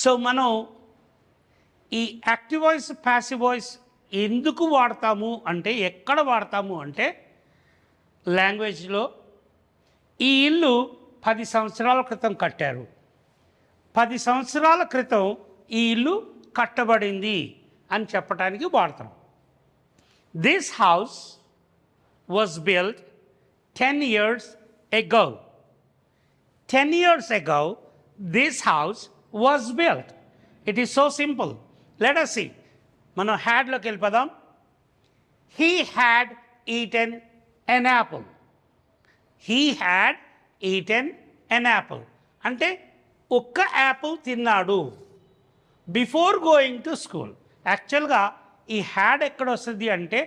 So మనం ఈ active voice passive voice ఎందుకు వాడతాము అంటే, ఎక్కడ వాడతాము అంటే, లాంగ్వేజ్లో ఈ ఇల్లు 10 సంవత్సరాల క్రితం కట్టారు, 10 సంవత్సరాల క్రితం ఈ ఇల్లు కట్టబడింది అని చెప్పడానికి వాడతాం. This house was built 10 years ago. 10 years ago, this house was built. It is so simple. Let us see. మనం హ్యాడ్లోకి వెళ్ళిపోదాం. He had eaten an apple. He had eaten an apple. అంటే ఒక్క యాపిల్ తిన్నాడు బిఫోర్ గోయింగ్ టు స్కూల్. యాక్చువల్గా ఈ had ఎక్కడ వస్తుంది అంటే,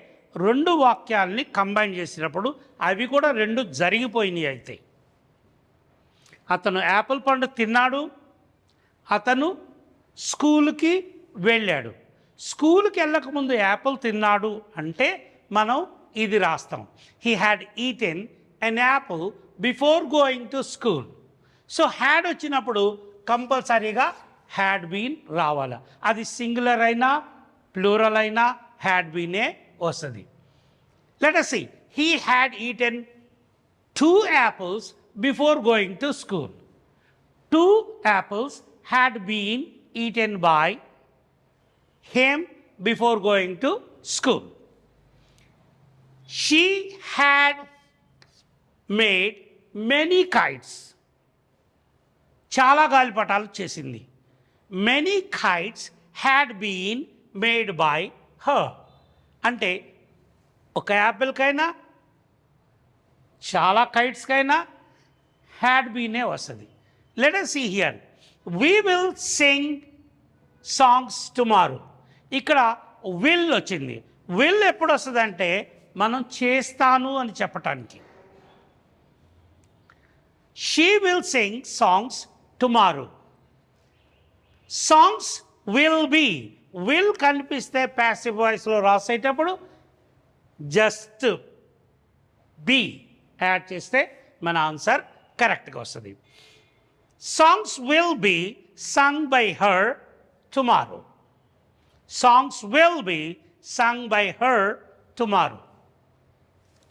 2 వాక్యాలని కంబైన్ చేసినప్పుడు అవి కూడా 2 జరిగిపోయినాయి. అయితే అతను యాపిల్ పండు తిన్నాడు, అతను స్కూల్కి వెళ్ళాడు. స్కూల్కి వెళ్ళకముందు యాపిల్ తిన్నాడు అంటే మనం ఇది రాస్తాం, he had eaten an apple before going to school. So had వచ్చినప్పుడు కంపల్సరీగా హ్యాడ్ బీన్ రావాలి. అది సింగులర్ అయినా ప్లూరల్ అయినా హ్యాడ్ బీనే వస్తుంది. Let us see. He had eaten 2 apples before going to school. 2 apples had been eaten by him before going to school. She had made many kites. చాలా గాలిపటాలు చేసింది. Many kites had been made by her. అంటే ఒక యాపిల్కైనా చాలా కైట్స్కైనా had బీనే వస్తుంది. Let us see here. We will sing songs tomorrow. ఇక్కడ will వచ్చింది. Will ఎప్పుడు వస్తుంది అంటే, మనం చేస్తాను అని చెప్పటానికి. She will sing songs tomorrow. Songs will be. Will కనిపిస్తే ప్యాసివ్ వాయిస్లో రాసేటప్పుడు జస్ట్ బీ యాడ్ చేస్తే మన ఆన్సర్ కరెక్ట్గా వస్తుంది. Songs will be sung by her tomorrow. Songs will be sung by her tomorrow.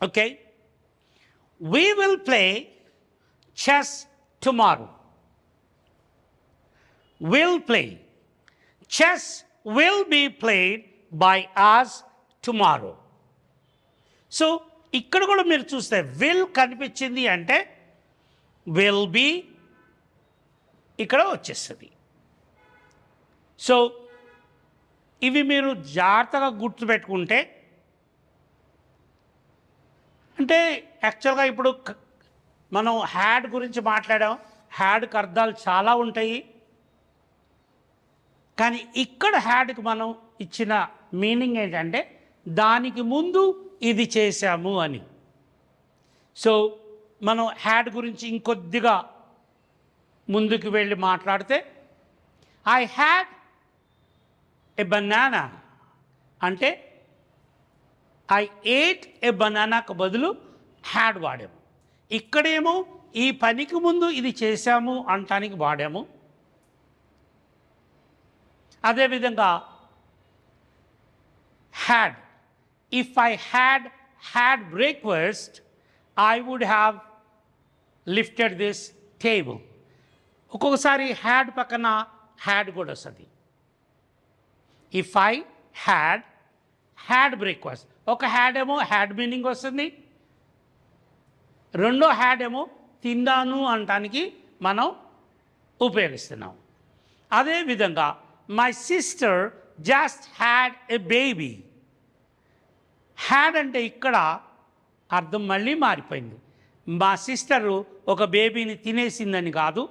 Okay. We will play chess tomorrow. Will play. Chess will be played by us tomorrow. So ఇక్కడ కూడా మీరు చూస్తే will కనిపించింది అంటే will be ఇక్కడ వచ్చేస్తుంది. So ఇవి మీరు జాగ్రత్తగా గుర్తుపెట్టుకుంటే, అంటే యాక్చువల్గా ఇప్పుడు మనం హ్యాడ్ గురించి మాట్లాడాం. హ్యాడ్కి అర్థాలు చాలా ఉంటాయి, కానీ ఇక్కడ హ్యాడ్కి మనం ఇచ్చిన మీనింగ్ ఏంటంటే, దానికి ముందు ఇది చేశాము అని. సో మనం హ్యాడ్ గురించి ఇంకొద్దిగా ముందుకు వెళ్ళి మాట్లాడితే, ఐ హ్యాడ్ ఎ బనానా అంటే ఐ ఏట్ ఎ బనానాకు బదులు హ్యాడ్ వాడాము. ఇక్కడేమో ఈ పనికి ముందు ఇది చేశాము అంటానికి వాడాము. అదేవిధంగా had, if I had breakfast I would have lifted this table. ఒక్కొక్కసారి హ్యాడ్ పక్కన హ్యాడ్ కూడా వస్తుంది. ఇఫ్ ఐ హ్యాడ్ బ్రేక్ఫాస్ట్, ఒక హ్యాడ్ ఏమో హ్యాడ్ మీనింగ్ వస్తుంది, రెండో హ్యాడ్ ఏమో తిన్నాను అనటానికి మనం ఉపయోగిస్తున్నాం. అదేవిధంగా my sister just had a baby. Had అంటే ఇక్కడ అర్థం మళ్ళీ మారిపోయింది. మా సిస్టరు ఒక బేబీని తినేసిందని కాదు,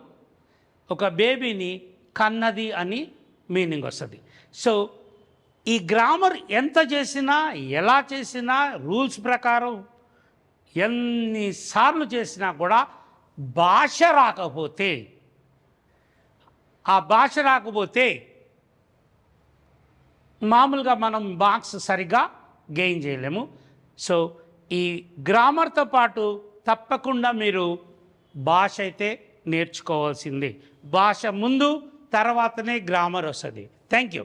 ఒక బేబీని కన్నది అని మీనింగ్ వస్తుంది. సో ఈ గ్రామర్ ఎంత చేసినా, ఎలా చేసినా, రూల్స్ ప్రకారం ఎన్నిసార్లు చేసినా కూడా భాష రాకపోతే, ఆ భాష రాకపోతే మామూలుగా మనం మార్క్స్ సరిగ్గా గెయిన్ చేయలేము. సో ఈ గ్రామర్తో పాటు తప్పకుండా మీరు భాష అయితే నేర్చుకోవాల్సిందే. భాష ముందు తర్వాతనే గ్రామర్ వస్తుంది. Thank you.